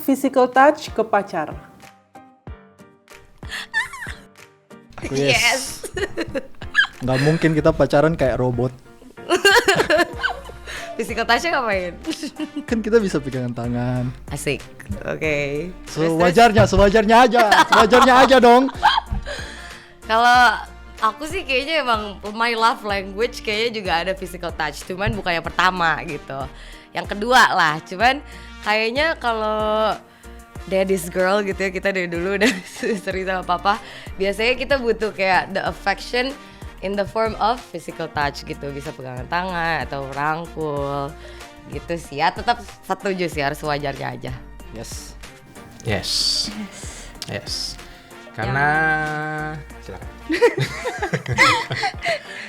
physical touch ke pacar? Yes. Nggak mungkin kita pacaran kayak robot. Physical touch-nya ngapain? Kan kita bisa pegangan tangan. Asik. Oke. Sewajarnya aja dong. Kalau aku sih kayaknya emang my love language kayaknya juga ada physical touch, cuman bukan yang pertama gitu. Yang kedua lah, cuman kayaknya kalau daddy's girl gitu ya, kita dari dulu udah sering sama papa, biasanya kita butuh kayak the affection in the form of physical touch gitu, bisa pegangan tangan atau rangkul gitu sih ya. Tetap setuju sih, harus sewajarnya aja. Yes. Karena silakan.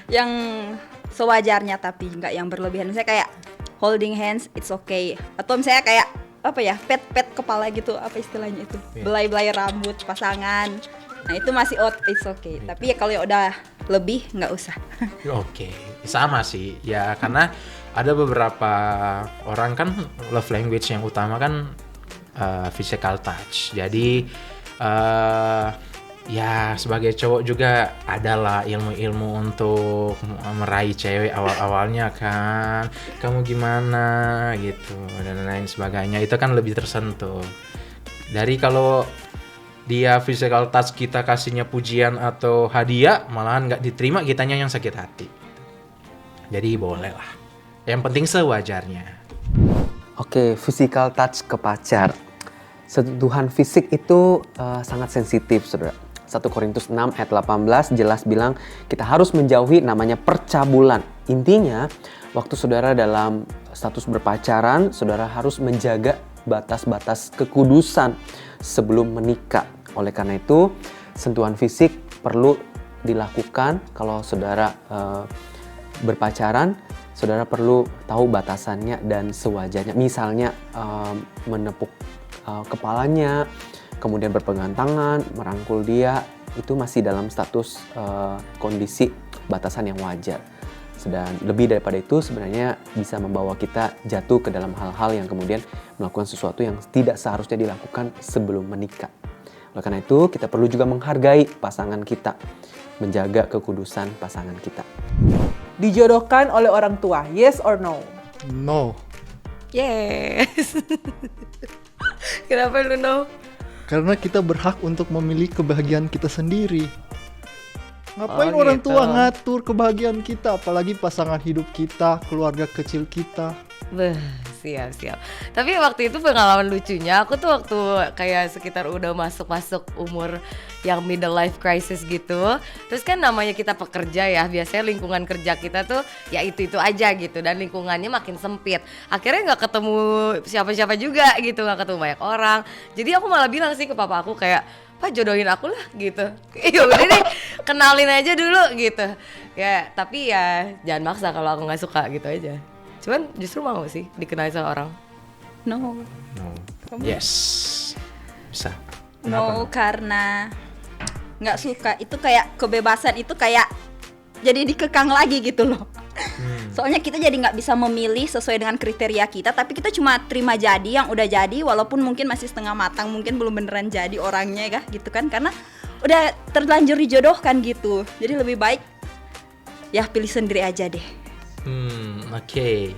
Yang sewajarnya tapi nggak yang berlebihan. Misalnya kayak holding hands, it's okay. Atau misalnya kayak apa ya, pet kepala gitu, apa istilahnya itu, belai-belai rambut pasangan. Nah itu masih it's okay. Tapi ya kalau udah lebih nggak usah. Oke, sama sih. Ya karena ada beberapa orang kan love language yang utama kan physical touch. Jadi ya sebagai cowok juga adalah ilmu-ilmu untuk meraih cewek awal-awalnya kan. Kamu gimana gitu dan lain sebagainya. Itu kan lebih tersentuh. Dari kalau dia physical touch kita kasihnya pujian atau hadiah, malahan nggak diterima, kitanya yang sakit hati. Jadi boleh lah. Yang penting sewajarnya. Oke, physical touch ke pacar. Sentuhan fisik itu sangat sensitif, saudara. 1 Korintus 6 ayat 18 jelas bilang kita harus menjauhi namanya percabulan. Intinya, waktu saudara dalam status berpacaran, saudara harus menjaga batas-batas kekudusan sebelum menikah. Oleh karena itu, sentuhan fisik perlu dilakukan kalau saudara berpacaran. Saudara perlu tahu batasannya dan sewajarnya. Misalnya menepuk kepalanya, kemudian berpegangan tangan, merangkul dia, itu masih dalam status kondisi batasan yang wajar. Dan lebih daripada itu sebenarnya bisa membawa kita jatuh ke dalam hal-hal yang kemudian melakukan sesuatu yang tidak seharusnya dilakukan sebelum menikah. Oleh karena itu kita perlu juga menghargai pasangan kita, menjaga kekudusan pasangan kita. Dijodohkan oleh orang tua, yes or no? No. Yes. Kenapa lu no? Karena kita berhak untuk memilih kebahagiaan kita sendiri. Ngapain Oh, orang gitu. tua ngatur kebahagiaan kita, apalagi pasangan hidup kita, keluarga kecil kita. Beh, siap. Tapi waktu itu pengalaman lucunya, aku tuh waktu kayak sekitar udah masuk umur yang middle life crisis gitu. Terus kan namanya kita pekerja ya, biasanya lingkungan kerja kita tuh ya itu aja gitu. Dan lingkungannya makin sempit. Akhirnya gak ketemu siapa-siapa juga gitu, gak ketemu banyak orang. Jadi aku malah bilang sih ke papa aku kayak, Pak jodohin aku lah gitu. Ya udah deh, kenalin aja dulu gitu. Ya tapi ya jangan maksa kalau aku nggak suka gitu aja. Cuman justru mau sih dikenalin sama orang. No. Yes. Bisa. No, karena nggak suka. Itu kayak kebebasan itu kayak jadi dikekang lagi gitu loh. Soalnya kita jadi nggak bisa memilih sesuai dengan kriteria kita, tapi kita cuma terima jadi yang udah jadi, walaupun mungkin masih setengah matang, mungkin belum beneran jadi orangnya ya gitu kan, karena udah terlanjur dijodohkan gitu. Jadi lebih baik ya pilih sendiri aja deh. Oke.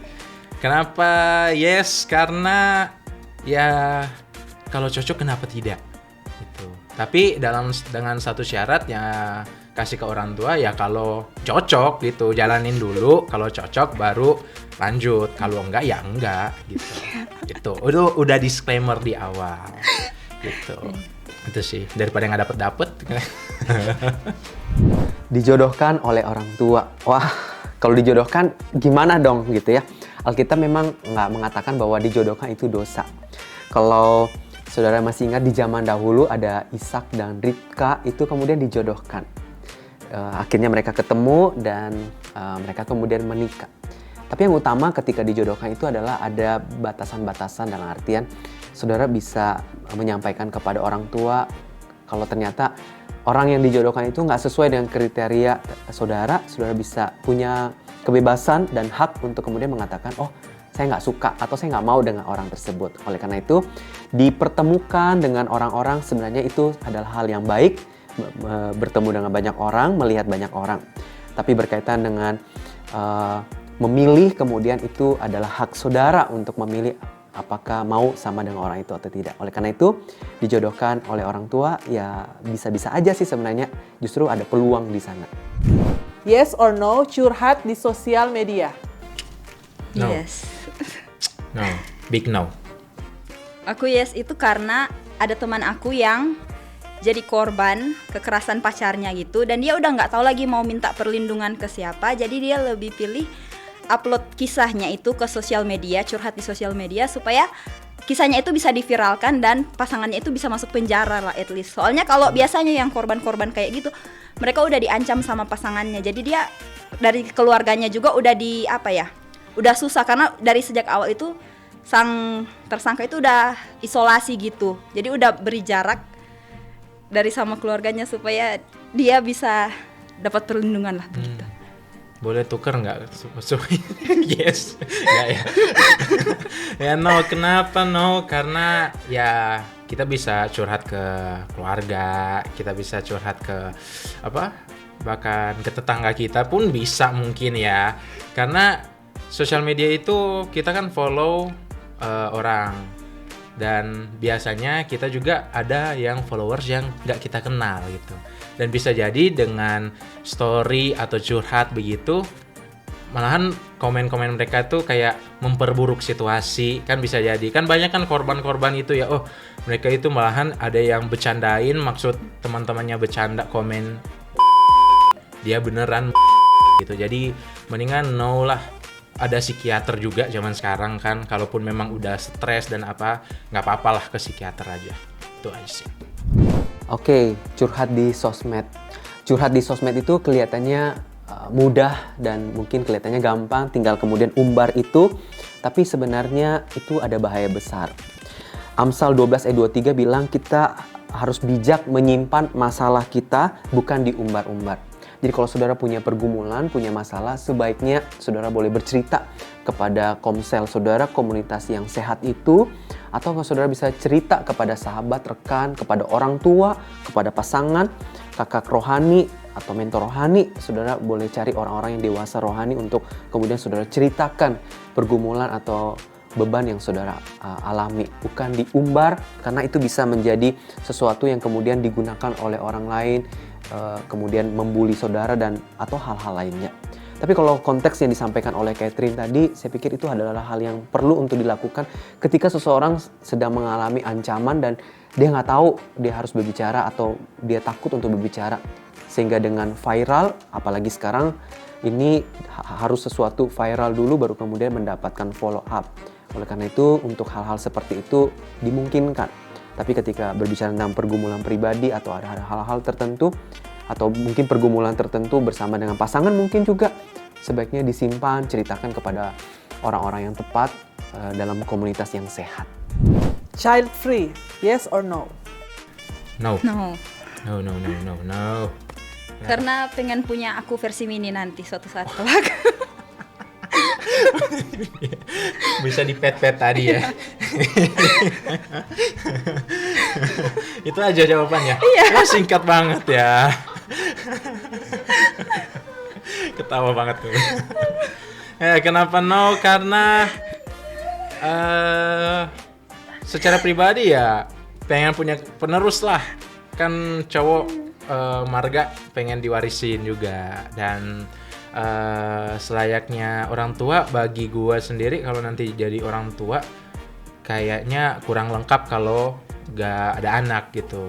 Kenapa yes? Karena ya kalau cocok kenapa tidak? Gitu. Tapi dengan satu syarat ya, kasih ke orang tua ya kalau cocok gitu, jalanin dulu, kalau cocok baru lanjut, kalau enggak ya enggak gitu. Gitu. Udah disclaimer di awal. Gitu. Itu sih daripada nggak dapet. Dijodohkan oleh orang tua. Wah, kalau dijodohkan gimana dong gitu ya. Alkitab memang nggak mengatakan bahwa dijodohkan itu dosa. Kalau saudara masih ingat di zaman dahulu ada Ishak dan Ribka itu kemudian dijodohkan. Akhirnya mereka ketemu dan mereka kemudian menikah. Tapi yang utama ketika dijodohkan itu adalah ada batasan-batasan, dalam artian saudara bisa menyampaikan kepada orang tua kalau ternyata orang yang dijodohkan itu nggak sesuai dengan kriteria saudara bisa punya kebebasan dan hak untuk kemudian mengatakan, oh saya nggak suka atau saya nggak mau dengan orang tersebut. Oleh karena itu, dipertemukan dengan orang-orang sebenarnya itu adalah hal yang baik, bertemu dengan banyak orang, melihat banyak orang. Tapi berkaitan dengan memilih kemudian itu adalah hak saudara untuk memilih apakah mau sama dengan orang itu atau tidak. Oleh karena itu, dijodohkan oleh orang tua ya bisa-bisa aja sih sebenarnya, justru ada peluang di sana. Yes or no, curhat di sosial media? No. Yes. No, big no. Aku yes itu karena ada teman aku yang jadi korban kekerasan pacarnya gitu, dan dia udah nggak tahu lagi mau minta perlindungan ke siapa, jadi dia lebih pilih upload kisahnya itu ke sosial media, curhat di sosial media supaya kisahnya itu bisa diviralkan dan pasangannya itu bisa masuk penjara lah at least. Soalnya kalau biasanya yang korban-korban kayak gitu, mereka udah diancam sama pasangannya, jadi dia dari keluarganya juga udah udah susah karena dari sejak awal itu sang tersangka itu udah isolasi gitu, jadi udah beri jarak dari sama keluarganya supaya dia bisa dapat perlindungan lah begitu. Boleh tuker nggak? Yes, nggak ya. Ya no, kenapa no? Karena ya kita bisa curhat ke keluarga, kita bisa curhat ke bahkan ke tetangga kita pun bisa mungkin ya. Karena sosial media itu kita kan follow orang, dan biasanya kita juga ada yang followers yang nggak kita kenal gitu. Dan bisa jadi dengan story atau curhat begitu, malahan komen-komen mereka tuh kayak memperburuk situasi, kan bisa jadi. Kan banyak kan korban-korban itu ya, mereka itu malahan ada yang bercandain, maksud teman-temannya bercanda komen, dia beneran gitu. Jadi mendingan no lah. Ada psikiater juga zaman sekarang kan, kalaupun memang udah stres dan nggak apa-apa lah ke psikiater aja. Itu aja sih. Oke, curhat di sosmed. Curhat di sosmed itu kelihatannya mudah dan mungkin kelihatannya gampang, tinggal kemudian umbar itu, tapi sebenarnya itu ada bahaya besar. Amsal 12 ayat 23 bilang kita harus bijak menyimpan masalah kita, bukan diumbar-umbar. Jadi kalau saudara punya pergumulan, punya masalah, sebaiknya saudara boleh bercerita kepada komsel saudara, komunitas yang sehat itu, atau saudara bisa cerita kepada sahabat, rekan, kepada orang tua, kepada pasangan, kakak rohani, atau mentor rohani. Saudara boleh cari orang-orang yang dewasa rohani untuk kemudian saudara ceritakan pergumulan atau beban yang saudara alami. Bukan diumbar, karena itu bisa menjadi sesuatu yang kemudian digunakan oleh orang lain, kemudian membuli saudara dan atau hal-hal lainnya. Tapi kalau konteks yang disampaikan oleh Catherine tadi, saya pikir itu adalah hal yang perlu untuk dilakukan ketika seseorang sedang mengalami ancaman dan dia nggak tahu dia harus berbicara atau dia takut untuk berbicara. Sehingga dengan viral, apalagi sekarang ini harus sesuatu viral dulu baru kemudian mendapatkan follow up. Oleh karena itu untuk hal-hal seperti itu dimungkinkan. Tapi ketika berbicara tentang pergumulan pribadi atau ada hal-hal tertentu atau mungkin pergumulan tertentu bersama dengan pasangan, mungkin juga sebaiknya disimpan, ceritakan kepada orang-orang yang tepat dalam komunitas yang sehat. Child free, yes or no? No. No. No. Karena pengen punya aku versi mini nanti suatu saat kelak. Bisa dipet-pet tadi ya. Itu aja jawabannya. Wah, singkat banget ya. Ketawa banget tuh. Kenapa no? Karena secara pribadi ya pengen punya penerus lah. Kan cowok marga pengen diwarisin juga, dan selayaknya orang tua bagi gua sendiri kalau nanti jadi orang tua kayaknya kurang lengkap kalau nggak ada anak gitu.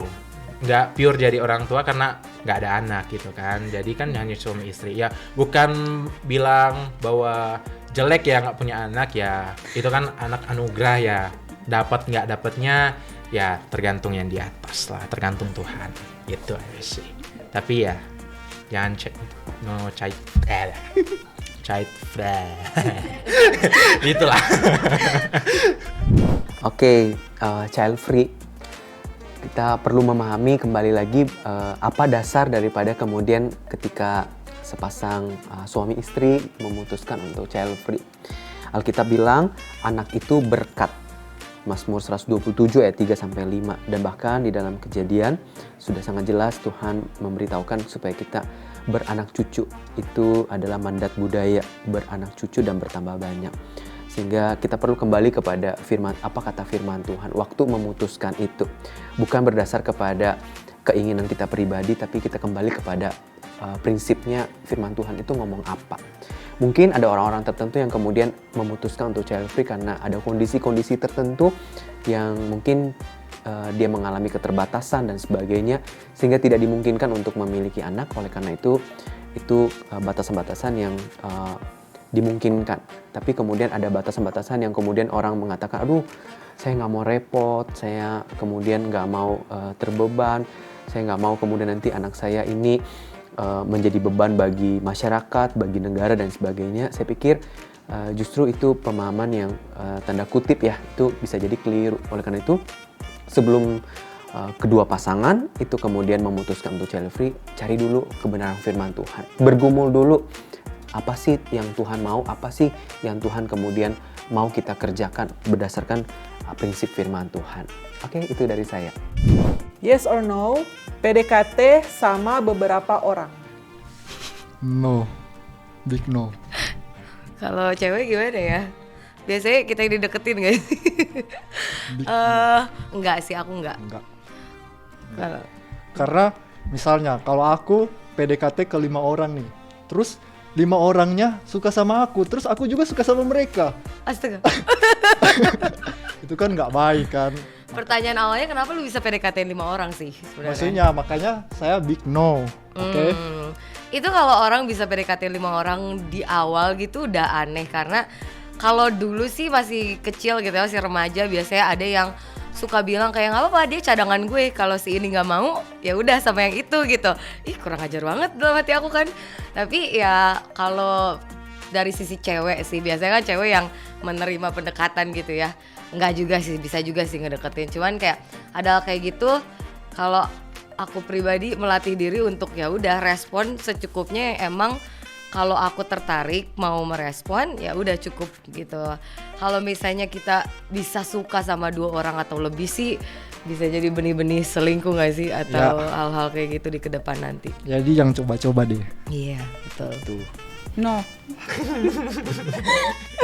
Nggak pure jadi orang tua karena nggak ada anak gitu kan. Jadi kan hanya suami istri ya, bukan bilang bahwa jelek ya nggak punya anak ya, itu kan anak anugerah ya, dapat nggak dapatnya ya tergantung yang di atas lah, tergantung Tuhan gitu aja sih. Tapi ya jangan child free itulah. Oke, child free. Kita perlu memahami kembali lagi apa dasar daripada kemudian ketika sepasang suami istri memutuskan untuk child free. Alkitab bilang anak itu berkat. Mazmur 127 ayat 3-5. Dan bahkan di dalam Kejadian sudah sangat jelas Tuhan memberitahukan supaya kita beranak cucu. Itu adalah mandat budaya, beranak cucu dan bertambah banyak. Sehingga kita perlu kembali kepada firman, apa kata firman Tuhan waktu memutuskan itu. Bukan berdasar kepada keinginan kita pribadi, tapi kita kembali kepada prinsipnya firman Tuhan itu ngomong apa. Mungkin ada orang-orang tertentu yang kemudian memutuskan untuk child free karena ada kondisi-kondisi tertentu yang mungkin dia mengalami keterbatasan dan sebagainya, sehingga tidak dimungkinkan untuk memiliki anak. Oleh karena itu batasan-batasan yang dimungkinkan. Tapi kemudian ada batasan-batasan yang kemudian orang mengatakan, aduh saya nggak mau repot, saya kemudian nggak mau terbeban, saya nggak mau kemudian nanti anak saya ini menjadi beban bagi masyarakat, bagi negara dan sebagainya. Saya pikir justru itu pemahaman yang tanda kutip ya, itu bisa jadi keliru. Oleh karena itu sebelum kedua pasangan itu kemudian memutuskan untuk child free, cari dulu kebenaran firman Tuhan. Bergumul dulu, apa sih yang Tuhan mau, apa sih yang Tuhan kemudian mau kita kerjakan berdasarkan prinsip firman Tuhan. Oke, itu dari saya. Yes or no, PDKT sama beberapa orang? No, big no. Kalau cewek gimana ya? Biasanya kita yang dideketin gak sih? Enggak sih, aku enggak. Kalau Karena misalnya kalau aku PDKT ke 5 orang nih, terus 5 orangnya suka sama aku, terus aku juga suka sama mereka. astaga. Itu kan nggak baik kan. Pertanyaan awalnya kenapa lu bisa PDKT 5 orang sih sebenarnya? Maksudnya makanya saya big no. Oke. Itu kalau orang bisa PDKT 5 orang di awal gitu udah aneh, karena kalau dulu sih masih kecil gitu ya, masih remaja, biasanya ada yang suka bilang kayak nggak apa-apa dia cadangan gue, kalau si ini nggak mau ya udah sama yang itu gitu. Ih kurang ajar banget dalam hati aku kan. Tapi ya kalau dari sisi cewek sih, biasanya kan cewek yang menerima pendekatan gitu ya. Enggak juga sih, bisa juga sih ngedeketin. Cuman kayak ada kayak gitu, kalau aku pribadi melatih diri untuk ya udah respon secukupnya. Emang kalau aku tertarik mau merespon ya udah cukup gitu. Kalau misalnya kita bisa suka sama 2 orang atau lebih sih bisa jadi benih-benih selingkuh gak sih, atau hal-hal kayak gitu di kedepan nanti. Jadi yang coba-coba deh. Iya betul. Tuh. No.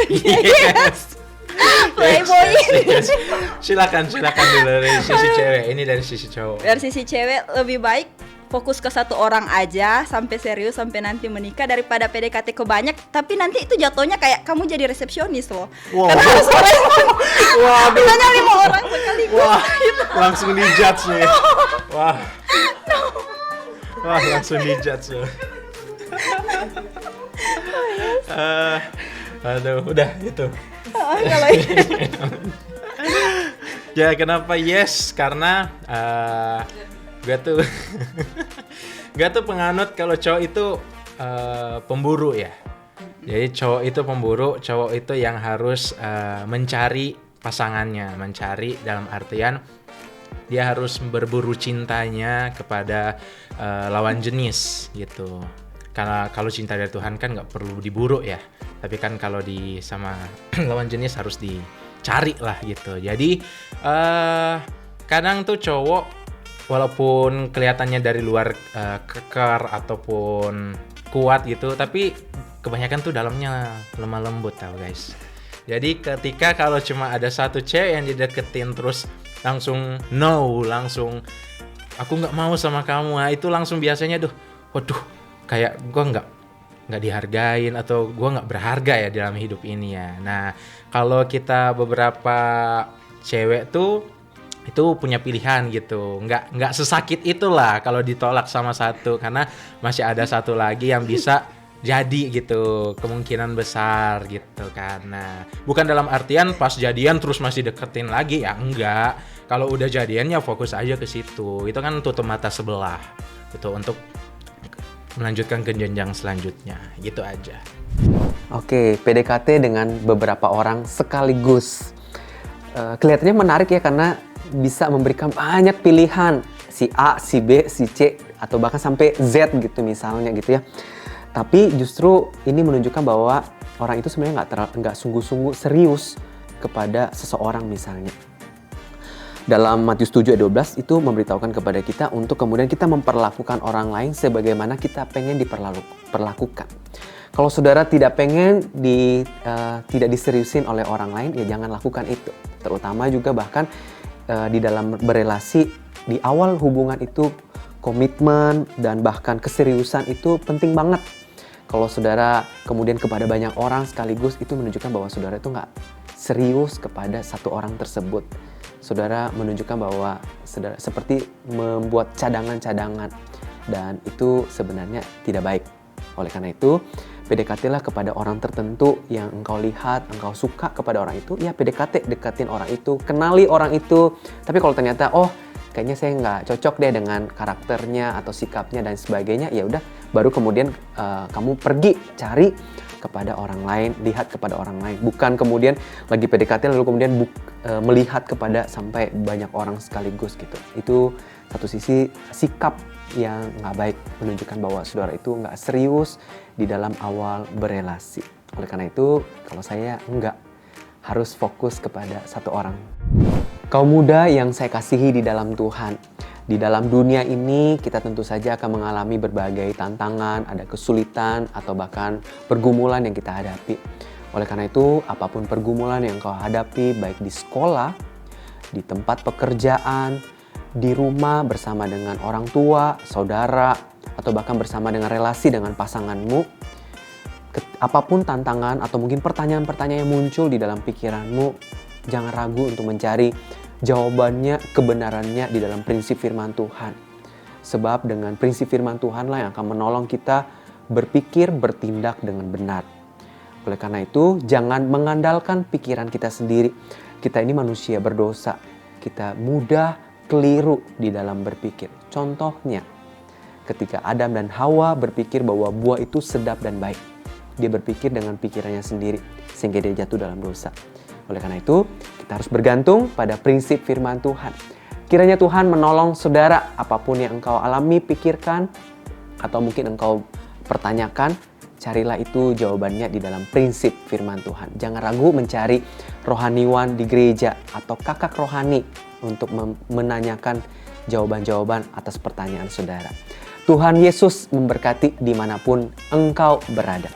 Yes. Playboy. Yes. Silakan dulu dari sisi cewek, ini dari sisi cowok. Dari sisi cewek lebih baik fokus ke 1 orang aja sampai serius, sampai nanti menikah, daripada PDKT ke banyak tapi nanti itu jatuhnya kayak kamu jadi resepsionis loh. Wow. Karena harus merespon. Waduh. Misalnya 5 orang sekaligus. Wah, langsung dijudge nih. Wah. Wah, langsung dijudge loh. Aduh, udah itu. Kalau Ya kenapa yes? Karena gue tuh penganut kalau cowok itu pemburu ya. Jadi cowok itu pemburu, cowok itu yang harus mencari pasangannya, mencari dalam artian dia harus berburu cintanya kepada lawan jenis gitu. Karena kalau cinta dari Tuhan kan nggak perlu diburu ya, tapi kan kalau di sama lawan jenis harus dicari lah gitu. Jadi kadang tuh cowok walaupun kelihatannya dari luar kekar ataupun kuat gitu, tapi kebanyakan tuh dalamnya lemah lembut tau guys. Jadi ketika kalau cuma ada satu cewek yang dideketin terus langsung no, langsung aku nggak mau sama kamu, nah itu langsung biasanya waduh kayak gue nggak dihargain atau gue nggak berharga ya dalam hidup ini ya. Nah kalau kita beberapa cewek tuh itu punya pilihan gitu, nggak sesakit itulah kalau ditolak sama satu, karena masih ada satu lagi yang bisa jadi gitu, kemungkinan besar gitu kan. Nah bukan dalam artian pas jadian terus masih deketin lagi ya, enggak. Kalau udah jadian ya fokus aja ke situ, itu kan tutup mata sebelah gitu untuk melanjutkan ke jenjang selanjutnya, gitu aja. Oke, PDKT dengan beberapa orang sekaligus. Kelihatannya menarik ya, karena bisa memberikan banyak pilihan. Si A, si B, si C, atau bahkan sampai Z gitu misalnya gitu ya. Tapi justru ini menunjukkan bahwa orang itu sebenarnya nggak sungguh-sungguh serius kepada seseorang misalnya. Dalam Matius 7 ayat 12 itu memberitahukan kepada kita untuk kemudian kita memperlakukan orang lain sebagaimana kita pengen diperlakukan. Kalau saudara tidak pengen tidak diseriusin oleh orang lain, ya jangan lakukan itu. Terutama juga bahkan di dalam berelasi, di awal hubungan itu komitmen dan bahkan keseriusan itu penting banget. Kalau saudara kemudian kepada banyak orang sekaligus, itu menunjukkan bahwa saudara itu nggak serius kepada satu orang tersebut. Saudara menunjukkan bahwa saudara seperti membuat cadangan-cadangan, dan itu sebenarnya tidak baik. Oleh karena itu, PDKT-lah kepada orang tertentu yang engkau lihat, engkau suka kepada orang itu, ya PDKT, dekatin orang itu, kenali orang itu. Tapi kalau ternyata, oh kayaknya saya nggak cocok deh dengan karakternya atau sikapnya dan sebagainya, ya udah, baru kemudian kamu pergi cari kepada orang lain, lihat kepada orang lain. Bukan kemudian lagi PDKT lalu kemudian melihat kepada sampai banyak orang sekaligus gitu. Itu satu sisi sikap yang nggak baik, menunjukkan bahwa saudara itu nggak serius di dalam awal berelasi. Oleh karena itu, kalau saya nggak harus fokus kepada satu orang. Kaum muda yang saya kasihi di dalam Tuhan, di dalam dunia ini kita tentu saja akan mengalami berbagai tantangan, ada kesulitan atau bahkan pergumulan yang kita hadapi. Oleh karena itu, apapun pergumulan yang kau hadapi, baik di sekolah, di tempat pekerjaan, di rumah bersama dengan orang tua, saudara, atau bahkan bersama dengan relasi dengan pasanganmu, apapun tantangan atau mungkin pertanyaan-pertanyaan yang muncul di dalam pikiranmu, jangan ragu untuk mencari jawabannya, kebenarannya di dalam prinsip firman Tuhan. Sebab dengan prinsip firman Tuhanlah yang akan menolong kita berpikir, bertindak dengan benar. Oleh karena itu, jangan mengandalkan pikiran kita sendiri. Kita ini manusia berdosa. Kita mudah keliru di dalam berpikir. Contohnya, ketika Adam dan Hawa berpikir bahwa buah itu sedap dan baik. Dia berpikir dengan pikirannya sendiri, sehingga dia jatuh dalam dosa. Oleh karena itu, kita harus bergantung pada prinsip firman Tuhan. Kiranya Tuhan menolong saudara, apapun yang engkau alami, pikirkan, atau mungkin engkau pertanyakan, carilah itu jawabannya di dalam prinsip firman Tuhan. Jangan ragu mencari rohaniwan di gereja atau kakak rohani untuk menanyakan jawaban-jawaban atas pertanyaan saudara. Tuhan Yesus memberkati dimanapun engkau berada.